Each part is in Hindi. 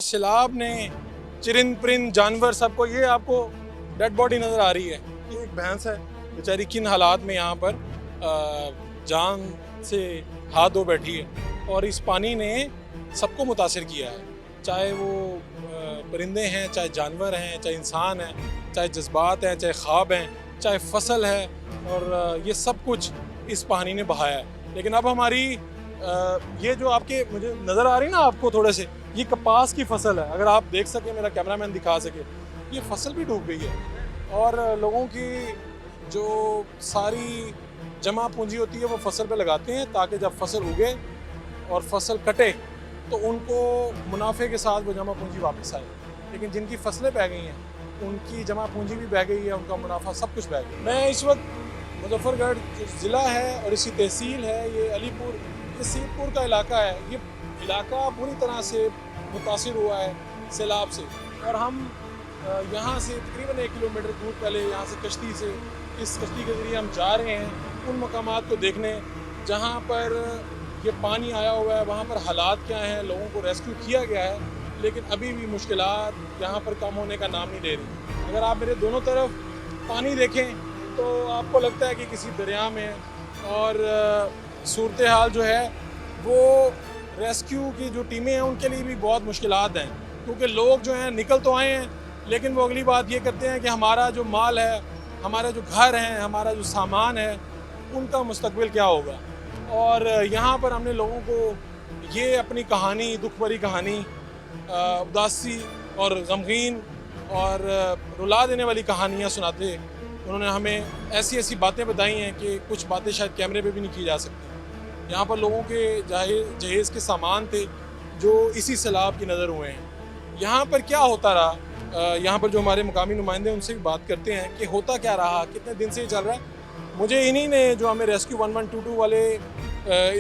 सैलाब ने चिरिंद परिंद जानवर सबको, ये आपको डेड बॉडी नज़र आ रही है। ये एक भैंस है बेचारी, किन हालात में यहाँ पर जान से हाथ धो बैठी है। और इस पानी ने सबको मुतासिर किया है, चाहे वो परिंदे हैं, चाहे जानवर हैं, चाहे इंसान हैं, चाहे जज्बात हैं, चाहे ख्वाब हैं, चाहे फसल है, और ये सब कुछ इस पानी ने बहाया है। लेकिन अब हमारी ये जो आपके मुझे नज़र आ रही ना आपको थोड़े से, ये कपास की फसल है। अगर आप देख सके, मेरा कैमरामैन दिखा सके, ये फसल भी डूब गई है। और लोगों की जो सारी जमा पूंजी होती है वो फसल पे लगाते हैं, ताकि जब फसल उगे और फसल कटे तो उनको मुनाफे के साथ वो जमा पूंजी वापस आए। लेकिन जिनकी फसलें बह गई हैं उनकी जमा पूंजी भी बह गई है, उनका मुनाफा सब कुछ बह गया। मैं इस वक्त मुजफ्फरगढ़ जो ज़िला है और इसी तहसील है, ये अलीपुर, ये सीरपुर का इलाका है। ये इलाका पूरी तरह से मुतासिर हुआ है सैलाब से। और हम यहाँ से तकरीबन 1 किलोमीटर दूर पहले यहाँ से कश्ती से, इस कश्ती के ज़रिए हम जा रहे हैं उन मकामात को देखने जहाँ पर ये पानी आया हुआ है, वहाँ पर हालात क्या हैं। लोगों को रेस्क्यू किया गया है, लेकिन अभी भी मुश्किलात यहाँ पर कम होने का नाम नहीं ले रही। अगर आप मेरे दोनों तरफ पानी देखें तो आपको लगता है कि किसी दरिया में, और सूरत हाल जो है वो रेस्क्यू की जो टीमें हैं उनके लिए भी बहुत मुश्किलात हैं। क्योंकि लोग जो हैं निकल तो आए हैं, लेकिन वो अगली बात ये करते हैं कि हमारा जो माल है, हमारा जो घर है, हमारा जो सामान है, उनका मुस्तकबिल क्या होगा। और यहाँ पर हमने लोगों को ये अपनी कहानी, दुख भरी कहानी, उदासी और गमगीन और रुला देने वाली कहानियाँ सुनाते, उन्होंने हमें ऐसी ऐसी बातें बताई हैं कि कुछ बातें शायद कैमरे पे भी नहीं की जा सकती। यहाँ पर लोगों के जहेज़ के सामान थे जो इसी सैलाब की नज़र हुए हैं। यहाँ पर क्या होता रहा, यहाँ पर जो हमारे मुकामी नुमाइंदे उनसे भी बात करते हैं कि होता क्या रहा, कितने दिन से ये चल रहा है। मुझे इन्हीं ने, जो हमें रेस्क्यू 1122 वाले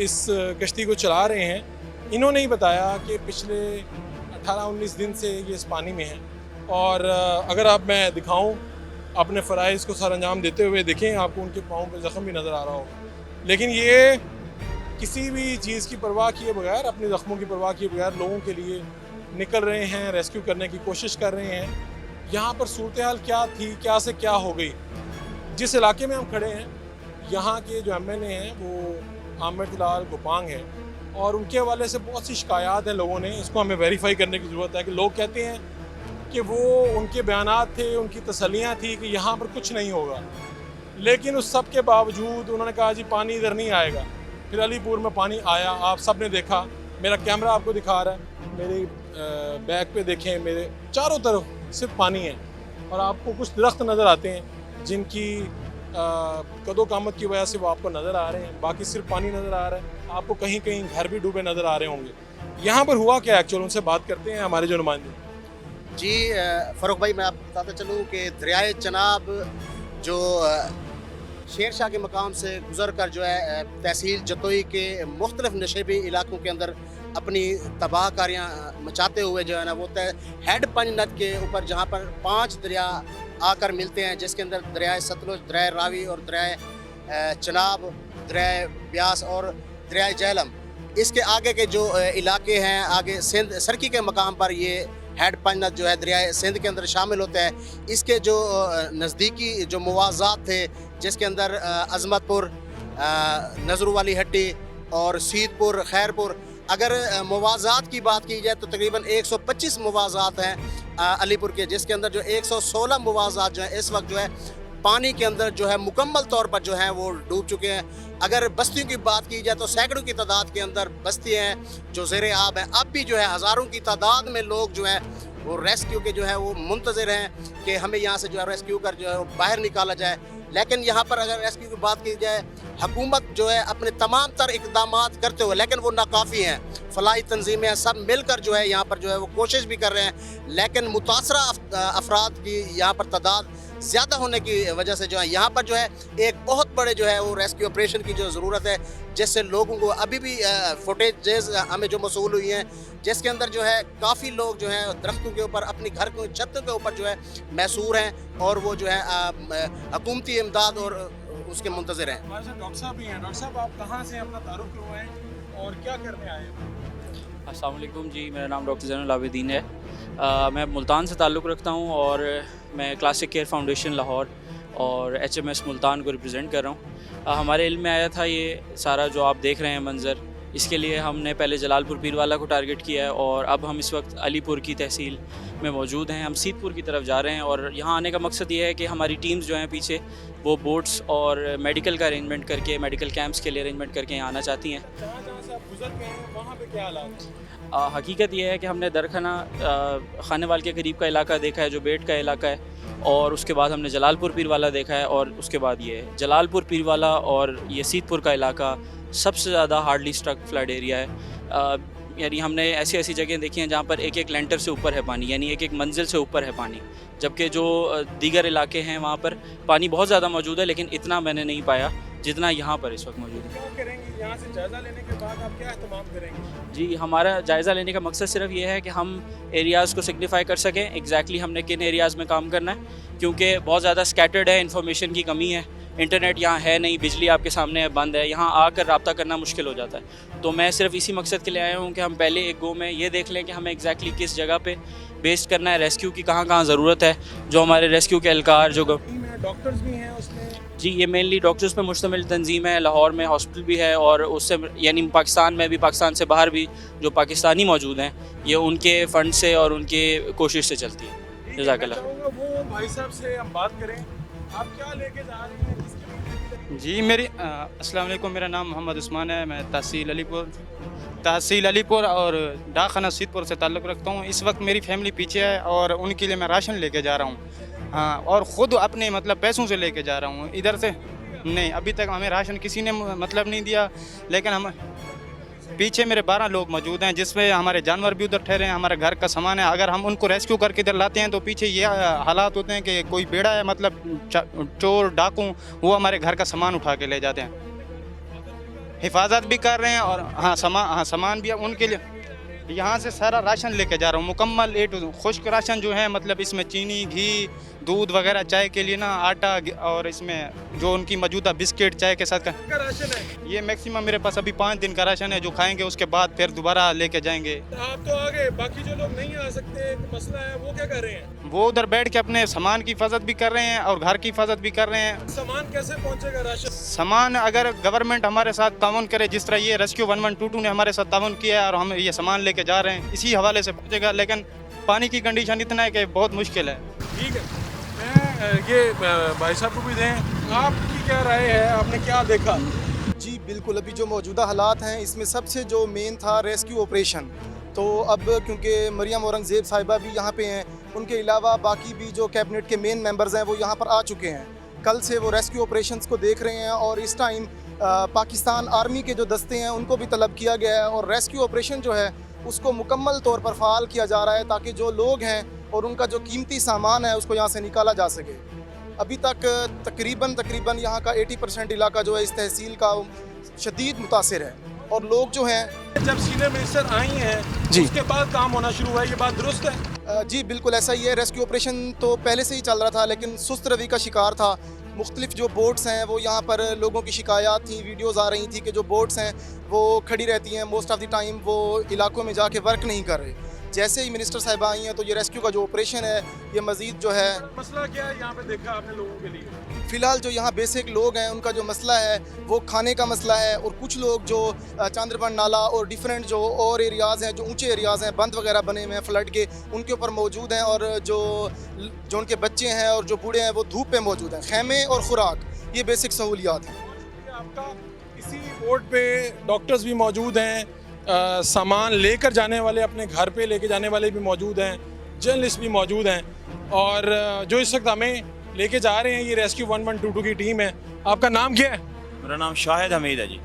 इस कश्ती को चला रहे हैं, इन्होंने ही बताया कि पिछले 18-19 दिन से ये इस पानी में है। और अगर आप मैं दिखाऊं अपने फ़राइज़ को सर अंजाम देते हुए, देखें आपको उनके पाँव पे ज़ख्म भी नज़र आ रहा होगा। लेकिन ये किसी भी चीज़ की परवाह किए बगैर, अपने ज़ख्मों की परवाह किए बगैर लोगों के लिए निकल रहे हैं, रेस्क्यू करने की कोशिश कर रहे हैं। यहाँ पर सूरत हाल क्या थी, क्या से क्या हो गई। जिस इलाके में हम खड़े हैं, यहाँ के जो MNA हैं वो आमिर लाल गोपांग है, और उनके हवाले से बहुत सी शिकायत हैं लोगों ने। इसको हमें वेरीफाई करने की ज़रूरत है कि लोग कहते हैं कि वो उनके बयानात थे, उनकी तसल्लियाँ थी कि यहाँ पर कुछ नहीं होगा, लेकिन उस सब के बावजूद उन्होंने कहा जी पानी इधर नहीं आएगा। फिर अलीपुर में पानी आया, आप सब ने देखा, मेरा कैमरा आपको दिखा रहा है, मेरे बैक पे देखें, मेरे चारों तरफ सिर्फ पानी है। और आपको कुछ दरख्त नज़र आते हैं जिनकी कदो कामत की वजह से वो आपको नज़र आ रहे हैं, बाकी सिर्फ पानी नज़र आ रहा है। आपको कहीं कहीं घर भी डूबे नज़र आ रहे होंगे। यहाँ पर हुआ क्या एक्चुअल, उनसे बात करते हैं हमारे जो नुमाइंदे। जी फ़ारूक भाई, मैं आपको बताता चलूँ कि दरियाए चनाब जो शेर शाह के मकाम से गुज़र कर जो है तहसील जतोई के मुख्तलिफ नशेबी इलाकों के अंदर अपनी तबाहकारियाँ मचाते हुए जो है ना, वो हेड पंजनद के ऊपर, जहाँ पर 5 दरिया आकर मिलते हैं, जिसके अंदर दरियाए सतलुज, दरियाए रावी और दरियाए चनाब, दरियाए ब्यास और दरियाए झेलम, इसके आगे के जो इलाके हैं, आगे सिंध सरकी के मकाम पर ये हेड पंजनद जो है दरियाए सिंध के अंदर शामिल होता है। इसके जो नज़दीकी जो मुवाज़ात थे, जिसके अंदर अज़मतपुर, नज़रू वाली हट्टी और सीदपुर, खैरपुर, अगर मुवाज़ात की बात की जाए तो तकरीबन 125 मुवाज़ात हैं अलीपुर के, जिसके अंदर जो 116 मुवाज़ात जो है इस वक्त जो है पानी के अंदर जो है मुकम्मल तौर पर जो है वो डूब चुके हैं। अगर बस्तियों की बात की जाए तो सैकड़ों की तादाद के अंदर बस्तियाँ हैं जो ज़ेरे आब हैं। अब भी जो है हज़ारों की तादाद में लोग जो है वो रेस्क्यू के जो है वो मुंतज़िर हैं कि हमें यहाँ से जो है रेस्क्यू कर जो है वो बाहर निकाला जाए। लेकिन यहाँ पर अगर रेस्क्यू की बात की जाए, हुकूमत जो है अपने तमाम तर इक़दाम करते हुए, लेकिन वो नाकाफ़ी हैं। फलाही तंजीमें सब मिलकर जो है यहाँ पर जो है वो कोशिश भी कर रहे हैं, लेकिन मुतासरा अफराद की यहाँ पर तादाद ज़्यादा होने की वजह से जो है यहाँ पर जो है एक बहुत बड़े जो है वो रेस्क्यू ऑपरेशन की जो ज़रूरत है, जिससे लोगों को अभी भी फुटेजेस हमें जो मसूल हुई हैं, जिसके अंदर जो है काफ़ी लोग जो है दरख्तों के ऊपर, अपनी घर की छतों के ऊपर जो है मैसूर हैं, और वो जो है हुकूमती इमदाद और उसके मुंतज़िर हैं। हमारे साथ डॉक्टर साहब भी हैं। डॉक्टर साहब, आप कहाँ से अपना तारुफ करवाएं और क्या करने आए हैं? अस्सलाम वालेकुम जी, मेरा नाम डॉक्टर ज़ैनुल आबिदीन है। मैं मुल्तान से ताल्लुक़ रखता हूँ और मैं क्लासिक केयर फाउंडेशन लाहौर और HMS मुल्तान को रिप्रेजेंट कर रहा हूँ। हमारे इल्म में आया था ये सारा जो आप देख रहे हैं मंज़र, इसके लिए हमने पहले जलालपुर पीरवाला को टारगेट किया है और अब हम इस वक्त अलीपुर की तहसील में मौजूद हैं। हम सीतपुर की तरफ जा रहे हैं और यहाँ आने का मकसद ये है कि हमारी टीम्स जो हैं पीछे वो बोट्स और मेडिकल का अरेंजमेंट करके, मेडिकल कैंप्स के लिए अरेंजमेंट करके यहाँ आना चाहती हैं। जहाँ जहाँ से आप गुजर गए हैं वहाँ पे क्या हालात हैं? हकीकत ये है कि हमने दरखाना खानेवाल के करीब का इलाका देखा है जो बेट का इलाका है, और उसके बाद हमने जलालपुर पीरवाला देखा है, और उसके बाद ये जलालपुर पीरवाला और ये सीतपुर का इलाका सबसे ज़्यादा हार्डली स्ट्रक फ्लड एरिया है। यानी हमने ऐसी ऐसी जगह देखी हैं जहाँ पर एक एक लेंटर से ऊपर है पानी, यानी एक एक मंजिल से ऊपर है पानी, जबकि जो दीगर इलाके हैं वहाँ पर पानी बहुत ज़्यादा मौजूद है, लेकिन इतना मैंने नहीं पाया जितना यहाँ पर इस वक्त मौजूद है। क्या करेंगे यहाँ से जायज़ा लेने के बाद आप क्या एहतमाम करेंगे? जी, हमारा जायज़ा लेने का मकसद सिर्फ ये है कि हम एरियाज़ को सिग्निफाई कर सकें एग्जैक्टली हमने किन एरियाज़ में काम करना है, क्योंकि बहुत ज़्यादा स्कैटर्ड है, इन्फॉर्मेशन की कमी है, इंटरनेट यहाँ है नहीं, बिजली आपके सामने बंद है, यहाँ आकर रब्ता करना मुश्किल हो जाता है। तो मैं सिर्फ इसी मकसद के लिए आया हूँ कि हम पहले एक गो में ये देख लें कि हमें एग्जैक्टली किस जगह पे बेस्ड करना है, रेस्क्यू की कहाँ कहाँ ज़रूरत है, जो हमारे रेस्क्यू के एहलकार जो डॉक्टर्स भी हैं उसमें? जी, ये मेनली डॉक्टर्स पे मुश्तमिल तंजीम है। लाहौर में हॉस्पिटल भी है और उससे यानी पाकिस्तान में भी, पाकिस्तान से बाहर भी जो पाकिस्तानी मौजूद हैं, ये उनके फ़ंड से और उनके कोशिश से चलती है। जज़ाकल्लाह। वो भाई साहब से हम बात करें, आप क्या लेके जा रहे हैं? जी अस्सलाम वालेकुम, मेरा नाम मोहम्मद उस्मान है। मैं तहसील अलीपुर और डाकखाना सीतपुर से ताल्लुक़ रखता हूँ। इस वक्त मेरी फैमिली पीछे है और उनके लिए मैं राशन लेके जा रहा हूँ। हाँ, और ख़ुद अपने मतलब पैसों से लेके जा रहा हूँ इधर से। नहीं, अभी तक हमें राशन किसी ने मतलब नहीं दिया, लेकिन हम पीछे मेरे 12 लोग मौजूद हैं, जिसमें हमारे जानवर भी उधर ठहरे हैं, हमारे घर का सामान है। अगर हम उनको रेस्क्यू करके इधर लाते हैं तो पीछे ये हालात होते हैं कि कोई बेड़ा है, मतलब चोर डाकू, वो हमारे घर का सामान उठा के ले जाते हैं। हिफाजत भी कर रहे हैं और सामान भी उनके लिए यहाँ से सारा राशन लेके जा रहा हूँ, मुकम्मल A to खुश्क राशन जो है, मतलब इसमें चीनी, घी, दूध वगैरह, चाय के लिए ना आटा, और इसमें जो उनकी मौजूदा बिस्किट चाय के साथ का राशन है। ये मैक्सिमम मेरे पास अभी 5 दिन का राशन है, जो खाएंगे उसके बाद फिर दोबारा लेके जाएंगे। आप तो आ गए, बाकी जो लोग नहीं आ सकते, मसला है, वो क्या कर रहे हैं? वो उधर बैठ के अपने सामान की हिफाजत भी कर रहे हैं और घर की हिफाजत भी कर रहे हैं। सामान कैसे पहुंचेगा राशन? सामान अगर गवर्नमेंट हमारे साथ ताउन करे, जिस तरह ये रेस्क्यू 1122 ने हमारे साथ ताउन किया है और हम ये सामान लेके जा रहे हैं, इसी हवाले से पहुँचेगा। लेकिन पानी की कंडीशन इतना है कि बहुत मुश्किल है। ठीक है, मैं ये भाई साहब को भी दें, आपकी क्या राय है, आपने क्या देखा? जी बिल्कुल, अभी जो मौजूदा हालात हैं इसमें सबसे जो मेन था रेस्क्यू ऑपरेशन। तो अब क्योंकि मरियम औरंगज़ेब साहिबा भी यहाँ पे हैं, उनके अलावा बाकी भी जो कैबिनेट के मेन मेंबर्स हैं वो यहाँ पर आ चुके हैं। कल से वो रेस्क्यू ऑपरेशंस को देख रहे हैं और इस टाइम पाकिस्तान आर्मी के जो दस्ते हैं उनको भी तलब किया गया है और रेस्क्यू ऑपरेशन जो है उसको मुकम्मल तौर पर फ़ाल किया जा रहा है, ताकि जो लोग हैं और उनका जो कीमती सामान है उसको यहाँ से निकाला जा सके। अभी तक तकरीबन यहाँ का 80% इलाका जो है इस तहसील का शदीद मुतासिर है और लोग जो हैं। जब सीनियर मिनिस्टर आई हैं जी, उसके बाद काम होना शुरू हुआ है, ये बात दुरुस्त है? जी बिल्कुल ऐसा ही है। रेस्क्यू ऑपरेशन तो पहले से ही चल रहा था, लेकिन सुस्त रवि का शिकार था। मुख्तलिफ जो बोट्स हैं वो यहाँ पर लोगों की शिकायत थी, वीडियोस आ रही थी कि जो बोट्स हैं वो खड़ी रहती हैं, मोस्ट ऑफ द टाइम वो इलाकों में जाके वर्क नहीं कर रहे। जैसे ही मिनिस्टर साहिबा आई हैं तो ये रेस्क्यू का जो ऑपरेशन है ये मज़ीद जो है। मसला क्या है यहाँ पे देखा आपने लोगों के लिए? फ़िलहाल जो यहाँ बेसिक लोग हैं उनका जो मसला है वो खाने का मसला है, और कुछ लोग जो चांद्रबन नाला और डिफरेंट जो और एरियाज़ हैं, जो ऊंचे एरियाज़ हैं, बंद वगैरह बने हुए हैं फ्लड के, उनके ऊपर मौजूद हैं, और जो उनके बच्चे हैं और जो बूढ़े हैं वो धूप पे मौजूद हैं। खैमे और खुराक, ये बेसिक सहूलियात हैं। आपका इसी बोर्ड पे डॉक्टर्स भी मौजूद हैं, सामान लेकर जाने वाले, अपने घर पे लेके जाने वाले भी मौजूद हैं, जर्नलिस्ट भी मौजूद हैं, और जो इस वक्त हमें लेके जा रहे हैं ये रेस्क्यू 1122 की टीम है। आपका नाम क्या है? मेरा नाम शाहिद हमीद है जी।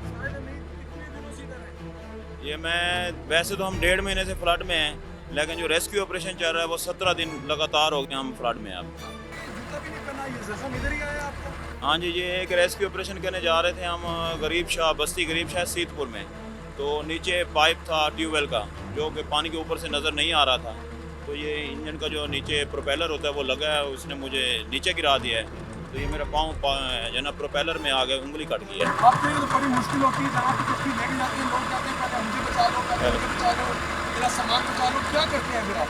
ये मैं वैसे तो हम 1.5 महीने से फ्लड में हैं, लेकिन जो रेस्क्यू ऑपरेशन चल रहा है वो 17 दिन लगातार हो गए हम फ्लड में। अब हाँ जी, ये एक रेस्क्यू ऑपरेशन करने जा रहे थे हम गरीब शाह बस्ती, गरीब शाह सीतपुर में। तो नीचे पाइप था ट्यूबवेल का जो कि पानी के ऊपर से नज़र नहीं आ रहा था, तो ये इंजन का जो नीचे प्रोपेलर होता है वो लगा है, उसने मुझे नीचे गिरा दिया है। तो ये मेरा पाँव जो ना प्रोपेलर में आ गया, उंगली कट गई है। आपके लिए तो बड़ी मुश्किल होती है, जहाँ पे कुछ भी लेके जाते हैं लोग कहते हैं पहले मुझे बचा लो, पहले मुझे बचा लो, मेरा सामान बचा लो, क्या करते हैं फिर आप?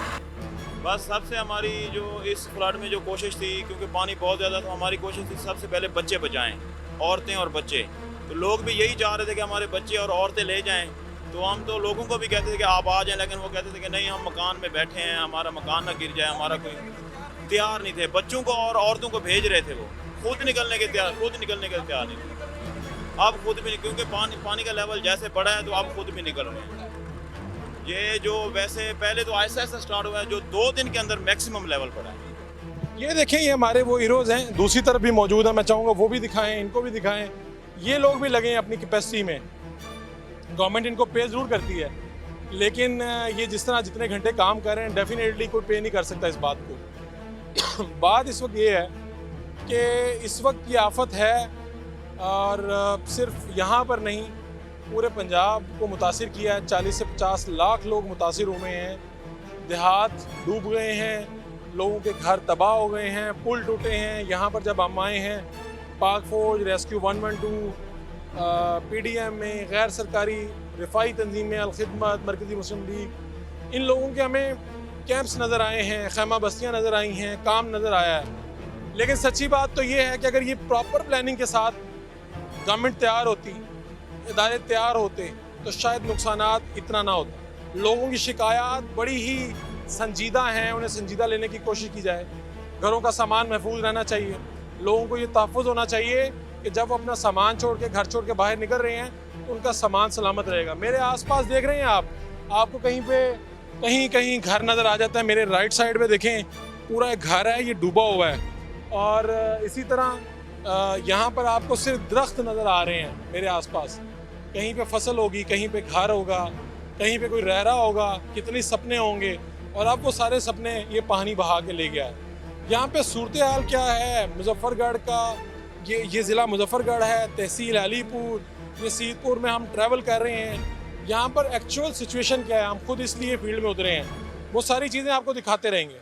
बस सबसे हमारी जो इस फ्लड में जो कोशिश थी, क्योंकि पानी बहुत ज़्यादा था, हमारी कोशिश थी सबसे पहले बच्चे बचाएं, औरतें और बच्चे। तो लोग भी यही चाह रहे थे कि हमारे बच्चे और औरतें ले जाएं। तो हम तो लोगों को भी कहते थे कि आप आ जाएं, लेकिन वो कहते थे कि नहीं, हम मकान में बैठे हैं, हमारा मकान ना गिर जाए, हमारा कोई तैयार नहीं थे। बच्चों को और औरतों को भेज रहे थे, वो खुद निकलने के तैयार नहीं थे। अब खुद भी, क्योंकि पानी का लेवल जैसे बढ़ा है तो अब खुद भी निकल रहे हैं। ये जो वैसे पहले तो ऐसा स्टार्ट हुआ है, जो 2 दिन के अंदर मैक्सिमम लेवल बढ़ा है। ये देखें, ये हमारे वो हीरोज़ हैं, दूसरी तरफ भी मौजूद हैं। मैं चाहूँगा वो भी दिखाएं, इनको भी दिखाएं। ये लोग भी लगे हैं अपनी कैपेसिटी में। गवर्नमेंट इनको पे ज़रूर करती है, लेकिन ये जिस तरह जितने घंटे काम कर रहे हैं, डेफिनेटली कोई पे नहीं कर सकता इस बात को। बात इस वक्त ये है कि इस वक्त ये आफत है, और सिर्फ यहाँ पर नहीं, पूरे पंजाब को मुतासिर किया है। 40 से 50 लाख लोग मुतासिर हुए हैं। देहात डूब गए हैं, लोगों के घर तबाह हो गए हैं, पुल टूटे हैं। यहाँ पर जब हम आए हैं, पाक फौज, रेस्क्यू 112, PDM में, गैर सरकारी रिफाई तंजीमें, अल-खिदमत, मरकज़ी मुस्लिम लीग, इन लोगों के हमें कैंप्स नज़र आए हैं, खैमा बस्तियाँ नज़र आई हैं, काम नज़र आया है। लेकिन सच्ची बात तो ये है कि अगर ये प्रॉपर प्लानिंग के साथ गवर्नमेंट तैयार होती, इदारे तैयार होते, तो शायद नुकसानात इतना ना होता। लोगों की शिकायत बड़ी ही संजीदा हैं, उन्हें संजीदा लेने की कोशिश की जाए। घरों का सामान महफूज रहना चाहिए। लोगों को ये तहफ़्फ़ुज़ होना चाहिए कि जब वो अपना सामान छोड़ के, घर छोड़ के बाहर निकल रहे हैं, तो उनका सामान सलामत रहेगा। मेरे आसपास देख रहे हैं आपको कहीं पे कहीं घर नज़र आ जाता है। मेरे राइट साइड पे देखें, पूरा एक घर है, ये डूबा हुआ है। और इसी तरह यहाँ पर आपको सिर्फ दरख्त नज़र आ रहे हैं मेरे आसपास। कहीं पे फसल होगी, कहीं पे घर होगा, कहीं पे कोई रह रहा होगा, कितने सपने होंगे, और अब वो सारे सपने ये पानी बहा के ले गया है। यहाँ पे सूरत हाल क्या है मुजफ्फरगढ़ का, ये ज़िला मुजफ्फरगढ़ है, तहसील अलीपुर, ये सीतपुर में हम ट्रैवल कर रहे हैं। यहाँ पर एक्चुअल सिचुएशन क्या है, हम खुद इसलिए फील्ड में उतरे हैं। वो सारी चीज़ें आपको दिखाते रहेंगे।